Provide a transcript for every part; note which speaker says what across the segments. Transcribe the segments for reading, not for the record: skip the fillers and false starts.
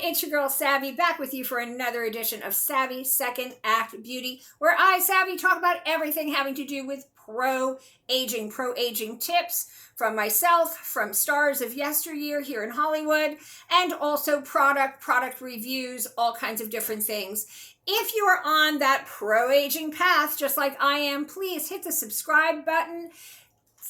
Speaker 1: it's your girl Savvy, back with you for another edition of Savvy Second Act Beauty, where I, Savvy, talk about everything having to do with pro-aging tips from myself, from stars of yesteryear here in Hollywood, and also product reviews, all kinds of different things. If you are on that pro-aging path, just like I am, please hit the subscribe button.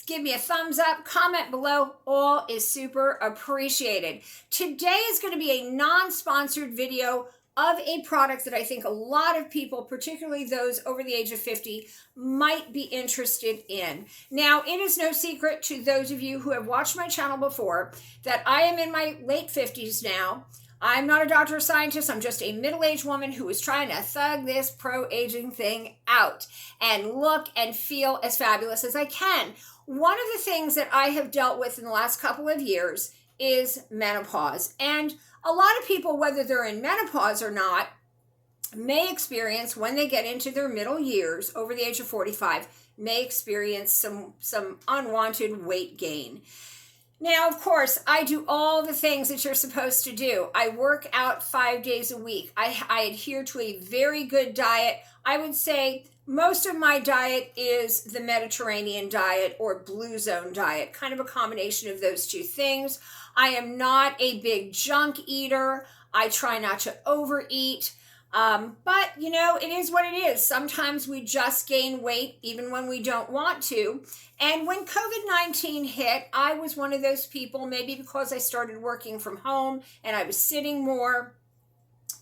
Speaker 1: Give me a thumbs up, comment below, all is super appreciated. Today is going to be a non-sponsored video of a product that I think a lot of people, particularly those over the age of 50, might be interested in. Now, it is no secret to those of you who have watched my channel before that I am in my late 50s now. I'm not a doctor or scientist. I'm just a middle-aged woman who is trying to thug this pro-aging thing out and look and feel as fabulous as I can. One of the things that I have dealt with in the last couple of years is menopause. And a lot of people, whether they're in menopause or not, may experience, when they get into their middle years, over the age of 45, may experience some unwanted weight gain. Now, of course, I do all the things that you're supposed to do. I work out 5 days a week. I adhere to a very good diet. I would say most of my diet is the Mediterranean diet or Blue Zone diet, kind of a combination of those two things. I am not a big junk eater. I try not to overeat. But, you know, it is what it is. Sometimes we just gain weight even when we don't want to. And when COVID-19 hit, I was one of those people, maybe because I started working from home and I was sitting more,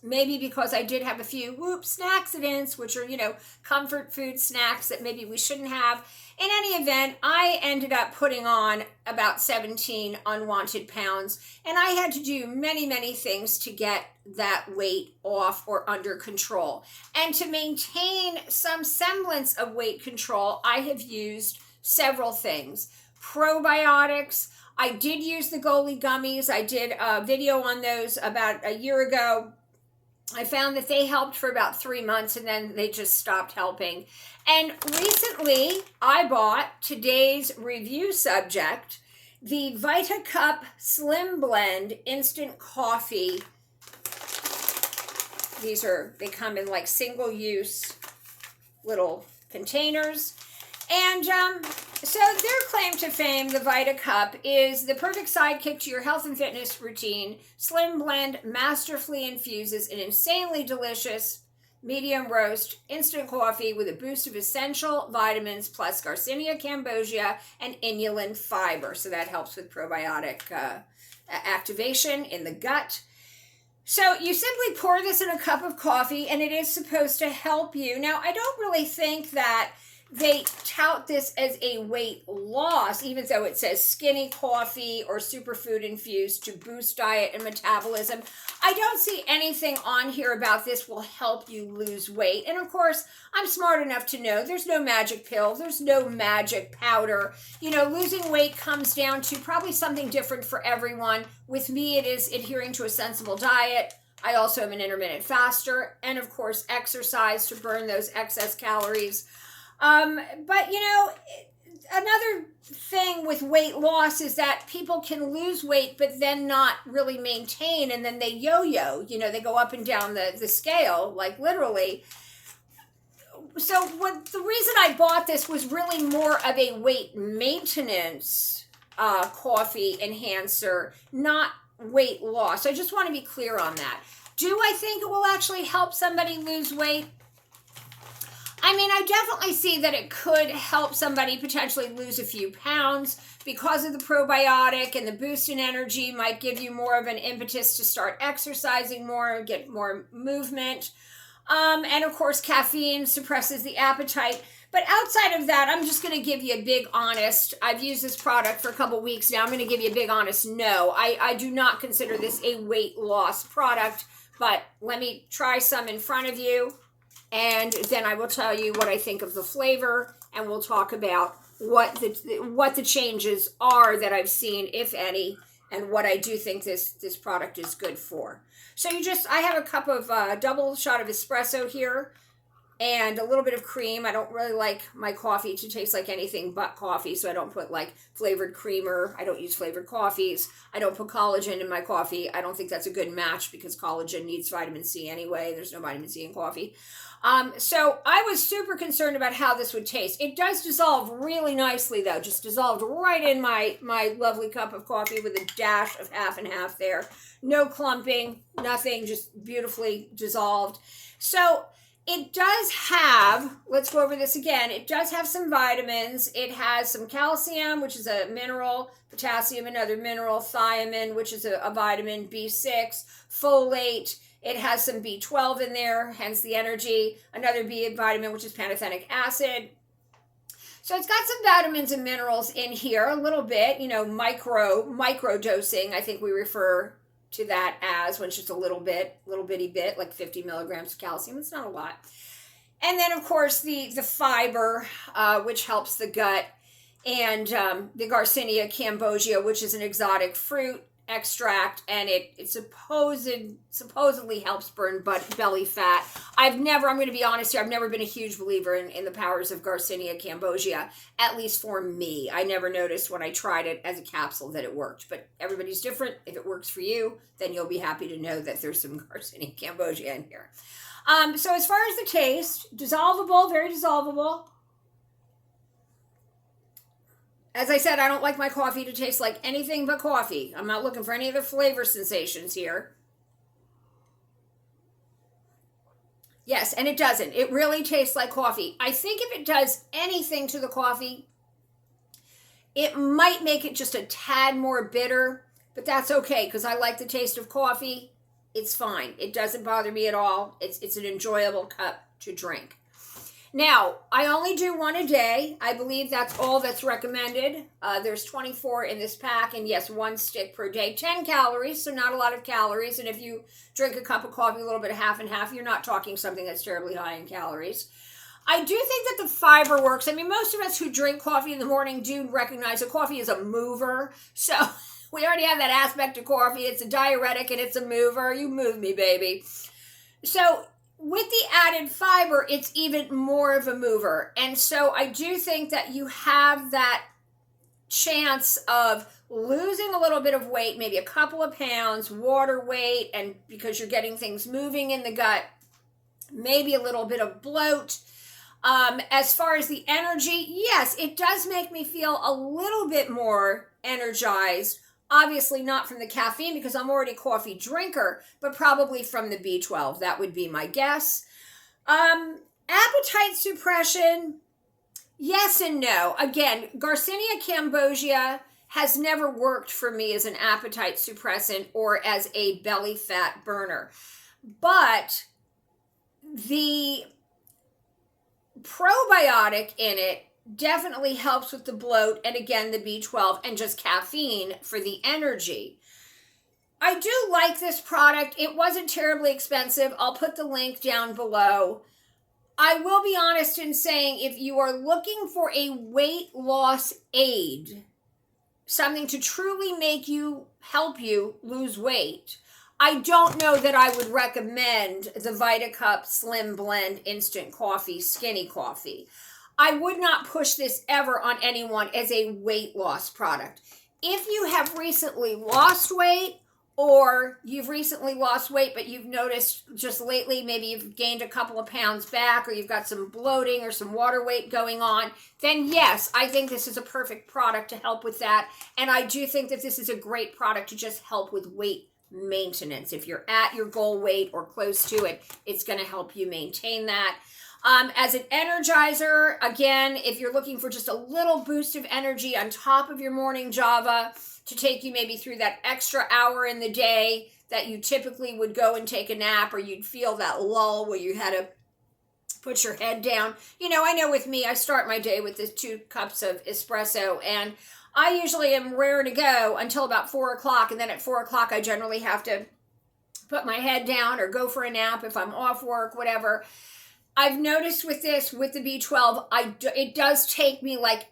Speaker 1: maybe because I did have a few snacksidents, which are, you know, comfort food snacks that maybe we shouldn't have. In any event, I ended up putting on about 17 unwanted pounds, and I had to do many things to get that weight off or under control. And to maintain some semblance of weight control, I have used several things. Probiotics. I did use the Goli gummies. I did a video on those about a year ago. I found that they helped for about 3 months and then they just stopped helping. And recently I bought today's review subject, the VitaCup Slim Blend Instant Coffee. They come in like single use little containers. And so their claim to fame, the VitaCup, is the perfect sidekick to your health and fitness routine. Slim Blend masterfully infuses an insanely delicious medium roast instant coffee with a boost of essential vitamins plus Garcinia cambogia and inulin fiber. So that helps with probiotic activation in the gut. So you simply pour this in a cup of coffee and it is supposed to help you. Now, I don't really think that they tout this as a weight loss, even though it says skinny coffee or superfood infused to boost diet and metabolism. I don't see anything on here about this will help you lose weight. And of course, I'm smart enough to know there's no magic pill. There's no magic powder. You know, losing weight comes down to probably something different for everyone. With me, it is adhering to a sensible diet. I also am an intermittent faster. And of course, exercise to burn those excess calories. But, you know, another thing with weight loss is that people can lose weight, but then not really maintain, and then they yo-yo, you know, they go up and down the scale, like literally. So the reason I bought this was really more of a weight maintenance coffee enhancer, not weight loss. I just want to be clear on that. Do I think it will actually help somebody lose weight? I mean, I definitely see that it could help somebody potentially lose a few pounds because of the probiotic, and the boost in energy might give you more of an impetus to start exercising more, get more movement. And of course, caffeine suppresses the appetite. But outside of that, I'm just going to give you a big honest, I've used this product for a couple weeks now, I'm going to give you a big honest no. I do not consider this a weight loss product, but let me try some in front of you. And then I will tell you what I think of the flavor, and we'll talk about what the changes are that I've seen, if any, and what I do think this product is good for. So I have a cup of double shot of espresso here. and a little bit of cream. I don't really like my coffee to taste like anything but coffee, so I don't put like flavored creamer. I don't use flavored coffees. I don't put collagen in my coffee. I don't think that's a good match because collagen needs vitamin C anyway. There's no vitamin C in coffee. So I was super concerned about how this would taste. It does dissolve really nicely though, just dissolved right in my lovely cup of coffee with a dash of half and half there. No clumping, nothing, just beautifully dissolved. So it does have, let's go over this again, it does have some vitamins. It has some calcium, which is a mineral, potassium, another mineral, thiamine, which is a vitamin, B6, folate. It has some B12 in there, hence the energy, another B vitamin, which is pantothenic acid. So it's got some vitamins and minerals in here, a little bit, micro dosing, I think we refer to that as, when it's just a little bitty bit, like 50 milligrams of calcium. It's not a lot. And then, of course, the fiber, which helps the gut, and the Garcinia cambogia, which is an exotic fruit extract, and it supposedly helps burn belly fat. I'm going to be honest here, I've never been a huge believer in the powers of Garcinia cambogia, at least for me. I never noticed when I tried it as a capsule that it worked, but everybody's different. If it works for you, then you'll be happy to know that there's some Garcinia cambogia in here. So as far as the taste, dissolvable, very dissolvable. As I said, I don't like my coffee to taste like anything but coffee. I'm not looking for any other flavor sensations here. Yes, and it doesn't. It really tastes like coffee. I think if it does anything to the coffee, it might make it just a tad more bitter, but that's okay because I like the taste of coffee. It's fine. It doesn't bother me at all. It's an enjoyable cup to drink. Now, I only do one a day. I believe that's all that's recommended. There's 24 in this pack, and yes, 1 stick per day. 10 calories, so not a lot of calories. And if you drink a cup of coffee, a little bit of half and half, you're not talking something that's terribly high in calories. I do think that the fiber works. I mean, most of us who drink coffee in the morning do recognize that coffee is a mover. So we already have that aspect of coffee. It's a diuretic and it's a mover. You move me, baby. So with the added fiber, it's even more of a mover. And so I do think that you have that chance of losing a little bit of weight, maybe a couple of pounds, water weight, and because you're getting things moving in the gut, maybe a little bit of bloat. As far as the energy, yes, it does make me feel a little bit more energized. Obviously not from the caffeine because I'm already a coffee drinker, but probably from the B12. That would be my guess. Appetite suppression, yes and no. Again, Garcinia cambogia has never worked for me as an appetite suppressant or as a belly fat burner. But the probiotic in it definitely helps with the bloat, and again, the B12 and just caffeine for the energy. I do like this product. It wasn't terribly expensive. I'll put the link down below. I will be honest in saying if you are looking for a weight loss aid, something to truly help you lose weight, I don't know that I would recommend the VitaCup Slim Blend Instant Coffee Skinny Coffee. I would not push this ever on anyone as a weight loss product. If you have recently lost weight, or you've recently lost weight, but you've noticed just lately, maybe you've gained a couple of pounds back, or you've got some bloating or some water weight going on, then yes, I think this is a perfect product to help with that. And I do think that this is a great product to just help with weight maintenance. If you're at your goal weight or close to it, it's going to help you maintain that. As an energizer, again, if you're looking for just a little boost of energy on top of your morning java to take you maybe through that extra hour in the day that you typically would go and take a nap, or you'd feel that lull where you had to put your head down. I know with me, I start my day with the 2 cups of espresso, and I usually am rare to go until about 4 o'clock, and then at 4 o'clock, I generally have to put my head down or go for a nap if I'm off work, whatever. I've noticed with this, with the B12, it does take me like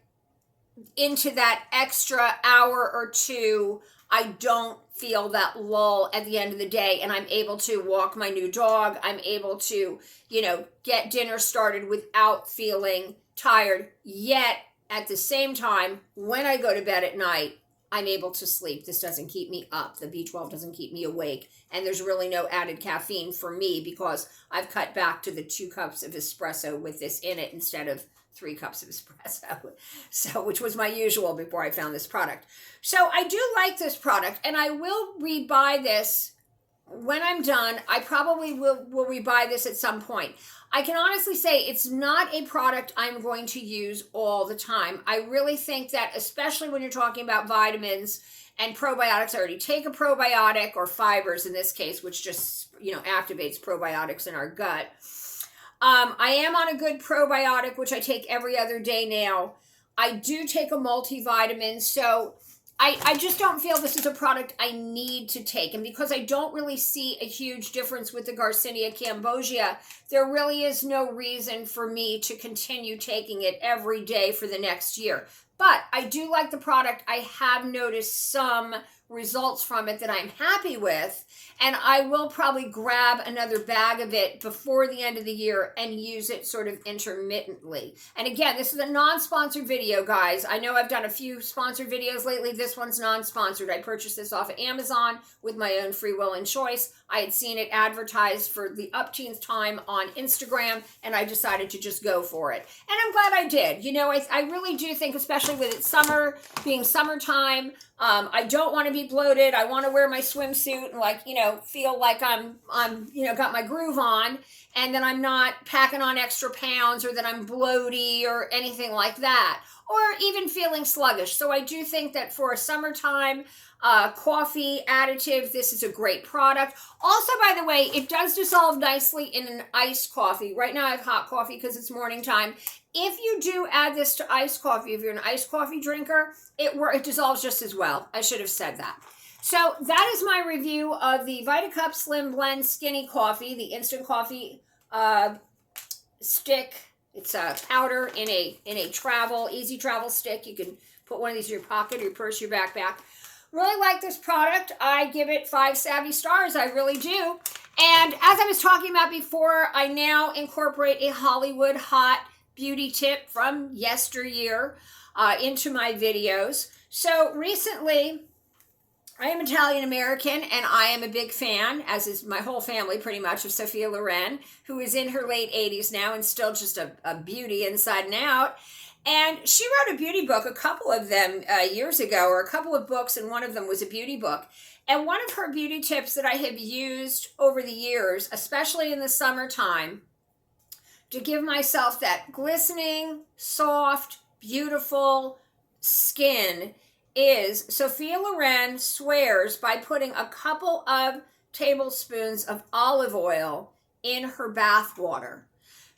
Speaker 1: into that extra hour or two. I don't feel that lull at the end of the day, and I'm able to walk my new dog. I'm able to, get dinner started without feeling tired. Yet at the same time, when I go to bed at night, I'm able to sleep. This doesn't keep me up. The B12 doesn't keep me awake. And there's really no added caffeine for me because I've cut back to the 2 cups of espresso with this in it instead of 3 cups of espresso. So, which was my usual before I found this product. So I do like this product, and I will rebuy this when I'm done. I probably will rebuy this at some point. I can honestly say it's not a product I'm going to use all the time. I really think that, especially when you're talking about vitamins and probiotics, I already take a probiotic, or fibers in this case, which just, activates probiotics in our gut. I am on a good probiotic, which I take every other day now. I do take a multivitamin, so I just don't feel this is a product I need to take. And because I don't really see a huge difference with the Garcinia cambogia, there really is no reason for me to continue taking it every day for the next year. But I do like the product. I have noticed some results from it that I'm happy with, and I will probably grab another bag of it before the end of the year and use it sort of intermittently. And again, this is a non-sponsored video, guys. I know I've done a few sponsored videos lately. This one's non-sponsored. I purchased this off of Amazon with my own free will and choice. I had seen it advertised for the upteenth time on Instagram, and I decided to just go for it. And I'm glad I did. I really do think, especially with it being summertime, I don't want to be bloated. I want to wear my swimsuit and feel like I'm got my groove on, and then I'm not packing on extra pounds, or that I'm bloaty or anything like that, or even feeling sluggish. So I do think that for a summertime coffee additive, this is a great product. Also, by the way, it does dissolve nicely in an iced coffee. Right now I have hot coffee because it's morning time. If you do add this to iced coffee, if you're an iced coffee drinker, it dissolves just as well. I should have said that. So that is my review of the VitaCup Slim Blend Skinny Coffee, the instant coffee stick. It's a powder in a easy travel stick. You can put one of these in your pocket, or your purse, your backpack. Really like this product. I give it 5 savvy stars. I really do. And as I was talking about before, I now incorporate a Hollywood hot beauty tip from yesteryear into my videos. So recently, I am Italian American, and I am a big fan, as is my whole family pretty much, of Sophia Loren, who is in her late 80s now and still just a beauty inside and out. And she wrote a beauty book, a couple of them years ago, or a couple of books, and one of them was a beauty book. And one of her beauty tips that I have used over the years, especially in the summertime, to give myself that glistening, soft, beautiful skin, is Sophia Loren swears by putting a couple of tablespoons of olive oil in her bath water.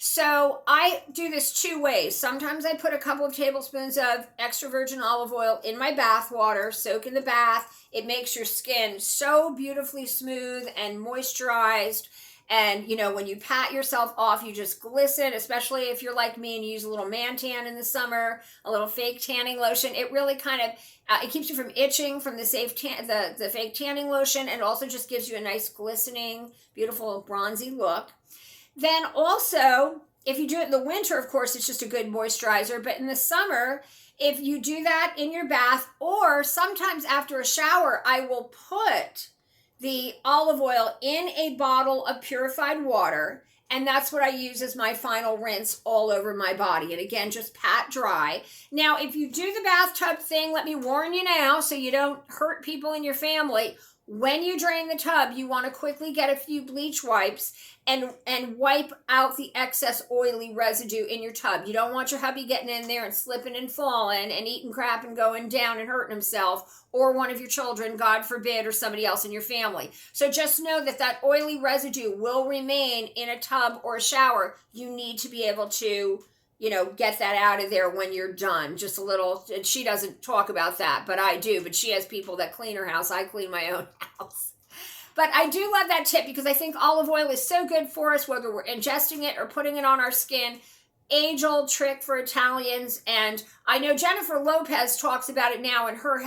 Speaker 1: So I do this 2 ways. Sometimes I put a couple of tablespoons of extra virgin olive oil in my bath water, soak in the bath. It makes your skin so beautifully smooth and moisturized. And, when you pat yourself off, you just glisten, especially if you're like me and you use a little man tan in the summer, a little fake tanning lotion. It really kind of, it keeps you from itching from the fake tanning lotion, and also just gives you a nice glistening, beautiful bronzy look. Then also, if you do it in the winter, of course, it's just a good moisturizer. But in the summer, if you do that in your bath, or sometimes after a shower, I will put the olive oil in a bottle of purified water, and that's what I use as my final rinse all over my body. And again, just pat dry. Now, if you do the bathtub thing, let me warn you now, so you don't hurt people in your family. When you drain the tub, you want to quickly get a few bleach wipes and wipe out the excess oily residue in your tub. You don't want your hubby getting in there and slipping and falling and eating crap and going down and hurting himself, or one of your children, God forbid, or somebody else in your family. So just know that that oily residue will remain in a tub or a shower. You need to be able to, get that out of there when you're done. Just a little, and she doesn't talk about that, but I do. But she has people that clean her house. I clean my own house. But I do love that tip because I think olive oil is so good for us, whether we're ingesting it or putting it on our skin. Age-old trick for Italians, and I know Jennifer Lopez talks about it now in her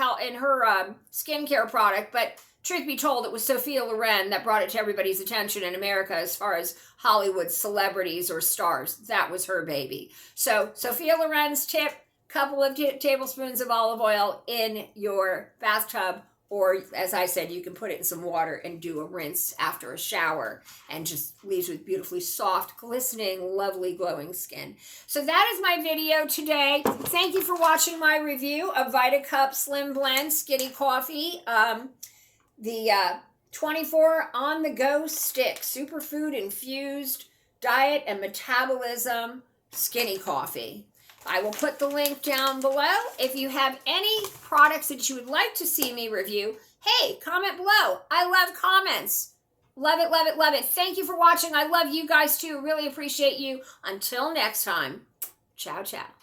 Speaker 1: skincare product, but truth be told, it was Sophia Loren that brought it to everybody's attention in America as far as Hollywood celebrities or stars. That was her baby. So Sophia Loren's tip, couple of tablespoons of olive oil in your bathtub, or as I said, you can put it in some water and do a rinse after a shower and just leaves with beautifully soft, glistening, lovely, glowing skin. So that is my video today. Thank you for watching my review of VitaCup Slim Blend Skinny Coffee. The 24 on-the-go stick, superfood infused diet and metabolism skinny coffee. I will put the link down below. If you have any products that you would like to see me review, hey, comment below. I love comments. Love it, love it, love it. Thank you for watching. I love you guys too. Really appreciate you. Until next time, ciao, ciao.